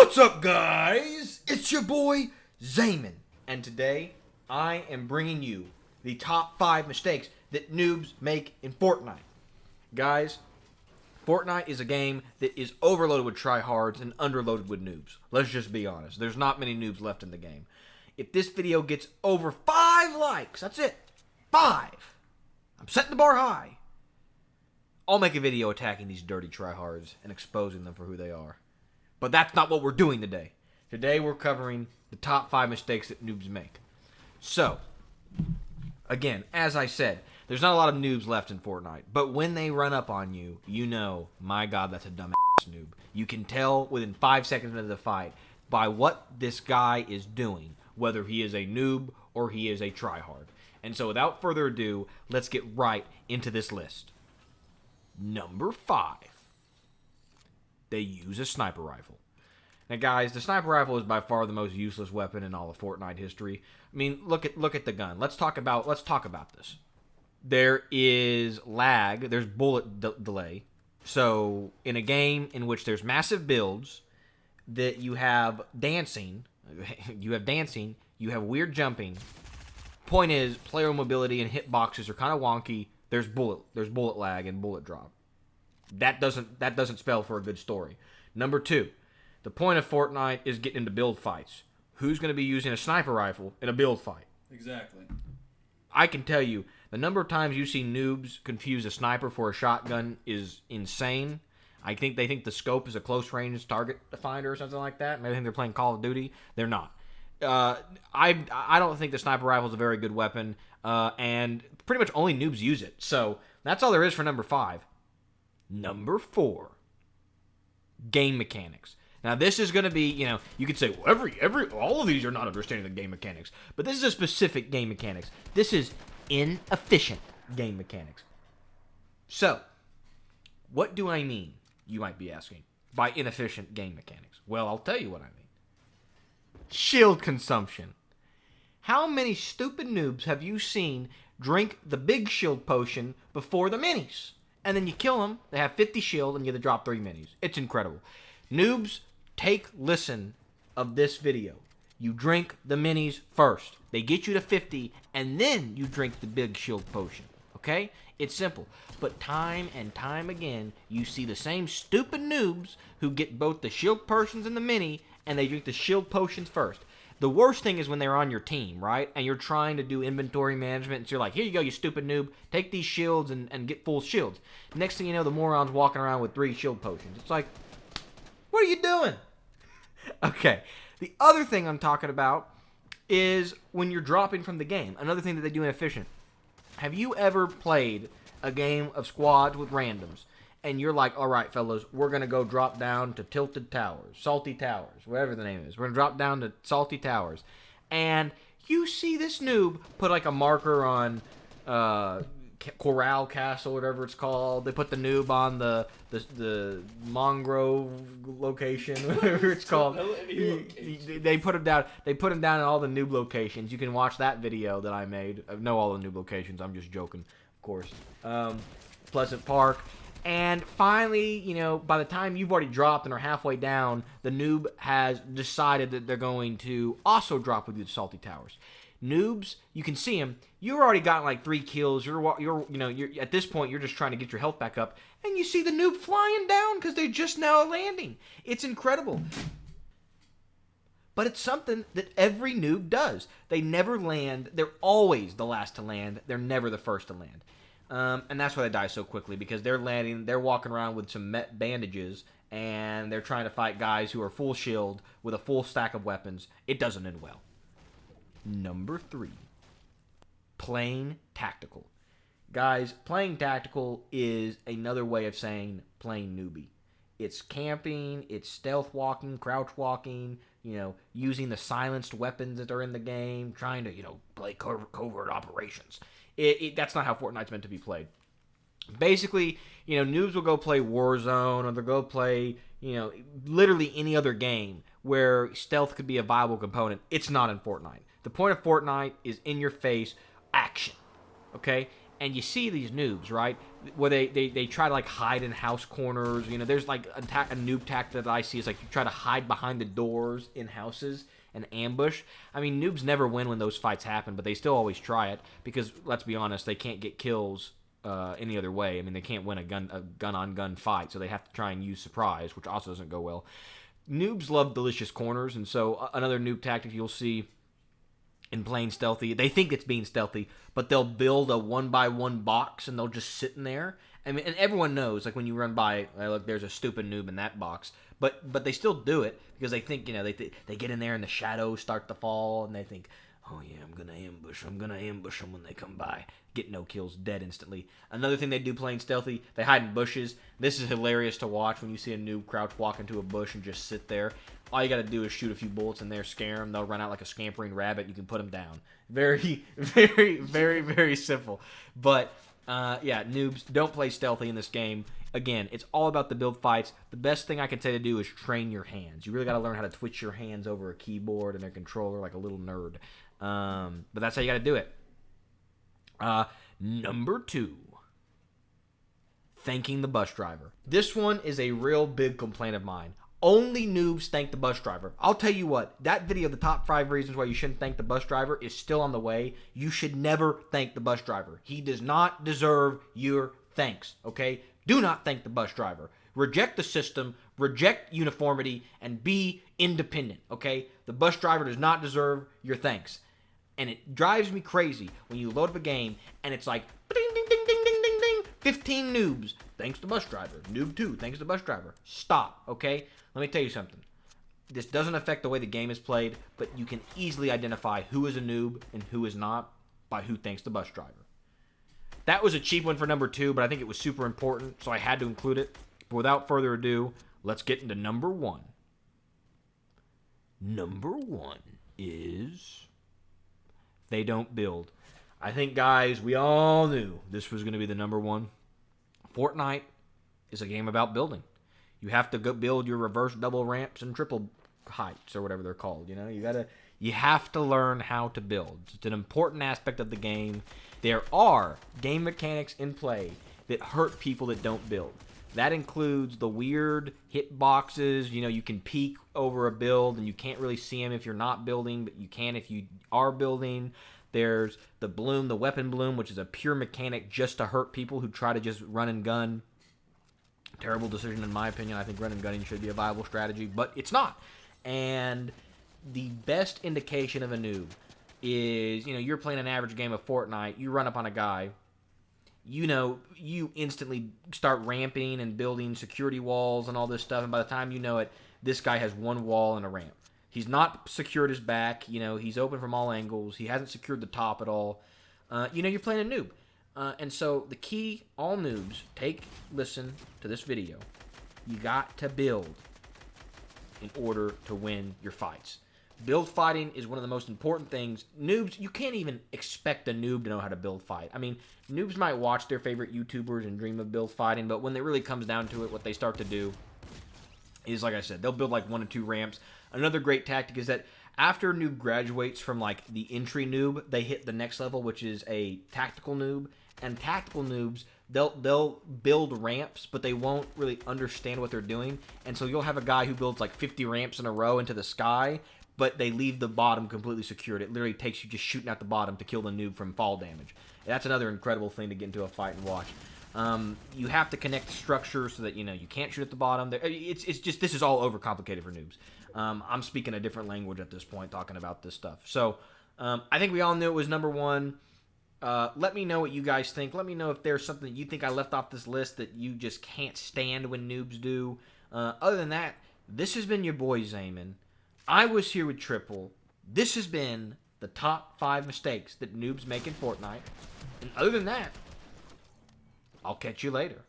What's up, guys? It's your boy, Zayman. And today, I am bringing you the top 5 mistakes that noobs make in Fortnite. Guys, Fortnite is a game that is overloaded with tryhards and underloaded with noobs. Let's just be honest. There's not many noobs left in the game. If this video gets over 5 likes, that's it. 5. I'm setting the bar high. I'll make a video attacking these dirty tryhards and exposing them for who they are. But that's not what we're doing today. Today we're covering the top 5 mistakes that noobs make. So, again, as I said, there's not a lot of noobs left in Fortnite. But when they run up on you, you know, my God, that's a dumbass noob. You can tell within 5 seconds of the fight by what this guy is doing, whether he is a noob or he is a tryhard. And so without further ado, let's get right into this list. Number 5. They use a sniper rifle. Now, guys, the sniper rifle is by far the most useless weapon in all of Fortnite history. I mean, look at the gun. Let's talk about this. There is lag. There's bullet delay. So, in a game in which there's massive builds, that you have dancing, you have weird jumping. Point is, player mobility and hitboxes are kind of wonky. There's bullet lag and bullet drop. That doesn't spell for a good story. Number 2, the point of Fortnite is getting into build fights. Who's going to be using a sniper rifle in a build fight? Exactly. I can tell you, the number of times you see noobs confuse a sniper for a shotgun is insane. I think they think the scope is a close range target finder or something like that. Maybe they think they're playing Call of Duty. They're not. I don't think the sniper rifle is a very good weapon, and pretty much only noobs use it. So that's all there is for number 5. Number 4, game mechanics. Now this is going to be, you could say, well, all of these are not understanding the game mechanics, but this is a specific game mechanics. This is inefficient game mechanics. So, what do I mean, you might be asking, by inefficient game mechanics? Well, I'll tell you what I mean. Shield consumption. How many stupid noobs have you seen drink the big shield potion before the minis? And then you kill them, they have 50 shield, and you drop 3 minis. It's incredible. Noobs, take listen of this video. You drink the minis first. They get you to 50, and then you drink the big shield potion. Okay? It's simple. But time and time again, you see the same stupid noobs who get both the shield potions and the mini, and they drink the shield potions first. The worst thing is when they're on your team, right? And you're trying to do inventory management. So you're like, here you go, you stupid noob. Take these shields and get full shields. Next thing you know, the moron's walking around with 3 shield potions. It's like, what are you doing? Okay. The other thing I'm talking about is when you're dropping from the game. Another thing that they do inefficient. Have you ever played a game of squads with randoms? And you're like, all right, fellas, we're going to go drop down to Tilted Towers, Salty Towers, whatever the name is. We're going to drop down to Salty Towers. And you see this noob put like a marker on Corral Castle, whatever it's called. They put the noob on the Mangrove location, whatever it's called. They put him down. They put him down in all the noob locations. You can watch that video that I made. I know all the noob locations. I'm just joking, of course. Pleasant Park. And finally, by the time you've already dropped and are halfway down, the noob has decided that they're going to also drop with you to Salty Towers. Noobs, you can see them. You've already gotten like 3 kills. You're at this point, you're just trying to get your health back up, and you see the noob flying down because they're just now landing. It's incredible. But it's something that every noob does. They never land. They're always the last to land. They're never the first to land. And that's why they die so quickly, because they're walking around with some bandages, and they're trying to fight guys who are full shield with a full stack of weapons. It doesn't end well. Number 3, playing tactical. Guys, playing tactical is another way of saying playing newbie. It's camping, it's stealth walking, crouch walking, using the silenced weapons that are in the game, trying to, play covert operations. That's not how Fortnite's meant to be played. Basically, noobs will go play Warzone, or they'll go play, literally any other game where stealth could be a viable component. It's not in Fortnite. The point of Fortnite is in your face action, okay? And you see these noobs, right? Where they try to like hide in house corners. You know, there's like a noob tactic that I see is like you try to hide behind the doors in houses and ambush. I mean, noobs never win when those fights happen, but they still always try it because let's be honest, they can't get kills any other way. I mean, they can't win a gun-on-gun fight, so they have to try and use surprise, which also doesn't go well. Noobs love delicious corners, and so another noob tactic you'll see in playing stealthy, they think it's being stealthy, but they'll build a one-by-one box, and they'll just sit in there. I mean, and everyone knows, like when you run by, look, there's a stupid noob in that box. But they still do it because they think, you know, they get in there and the shadows start to fall, and they think, oh yeah, I'm gonna ambush them when they come by. Get no kills, dead instantly. Another thing they do playing stealthy, they hide in bushes. This is hilarious to watch when you see a noob crouch walk into a bush and just sit there. All you gotta do is shoot a few bullets in there, scare them. They'll run out like a scampering rabbit. You can put them down. Very, very, very, very simple. But yeah, noobs, don't play stealthy in this game. Again, it's all about the build fights. The best thing I can say to do is train your hands. You really got to learn how to twitch your hands over a keyboard and a controller like a little nerd. But that's how you got to do it. Number 2. Thanking the bus driver. This one is a real big complaint of mine. Only noobs thank the bus driver. I'll tell you what, that video, the top 5 reasons why you shouldn't thank the bus driver, is still on the way. You should never thank the bus driver. He does not deserve your thanks, okay? Do not thank the bus driver. Reject the system, reject uniformity, and be independent, okay? The bus driver does not deserve your thanks. And it drives me crazy when you load up a game and it's like, ding, ding, ding, ding, ding, ding, ding, 15 noobs, thanks to bus driver. Noob 2, thanks to bus driver. Stop, okay? Let me tell you something. This doesn't affect the way the game is played, but you can easily identify who is a noob and who is not by who thanks the bus driver. That was a cheap one for number 2, but I think it was super important, so I had to include it. But without further ado, let's get into number 1. Number 1 is they don't build. I think, guys, we all knew this was going to be the number 1. Fortnite is a game about building. You have to go build your reverse double ramps and triple heights or whatever they're called. You know, you have to learn how to build. It's an important aspect of the game. There are game mechanics in play that hurt people that don't build. That includes the weird hitboxes. You know, you can peek over a build and you can't really see them if you're not building, but you can if you are building. There's the bloom, the weapon bloom, which is a pure mechanic just to hurt people who try to just run and gun. Terrible decision in my opinion. I think run and gunning should be a viable strategy, but it's not. And the best indication of a noob is, you know, you're playing an average game of Fortnite, you run up on a guy, you know, you instantly start ramping and building security walls and all this stuff, and by the time you know it, this guy has one wall and a ramp. He's not secured his back, you know, he's open from all angles, he hasn't secured the top at all. You know, you're playing a noob. And so the key, all noobs, listen to this video. You got to build in order to win your fights. Build fighting is one of the most important things. Noobs, you can't even expect a noob to know how to build fight. I mean, noobs might watch their favorite YouTubers and dream of build fighting, but when it really comes down to it, what they start to do is, like I said, they'll build like 1 or 2 ramps. Another great tactic is that after a noob graduates from like the entry noob, they hit the next level, which is a tactical noob. And tactical noobs, they'll build ramps, but they won't really understand what they're doing. And so you'll have a guy who builds like 50 ramps in a row into the sky, but they leave the bottom completely secured. It literally takes you just shooting at the bottom to kill the noob from fall damage. That's another incredible thing to get into a fight and watch. You have to connect the structure so that, you know, you can't shoot at the bottom. It's just, this is all overcomplicated for noobs. I'm speaking a different language at this point talking about this stuff. So I think we all knew it was number 1. Let me know what you guys think. Let me know if there's something you think I left off this list that you just can't stand when noobs do. Other than that, this has been your boy Zayman. I was here with Triple. This has been the top 5 mistakes that noobs make in Fortnite. And other than that, I'll catch you later.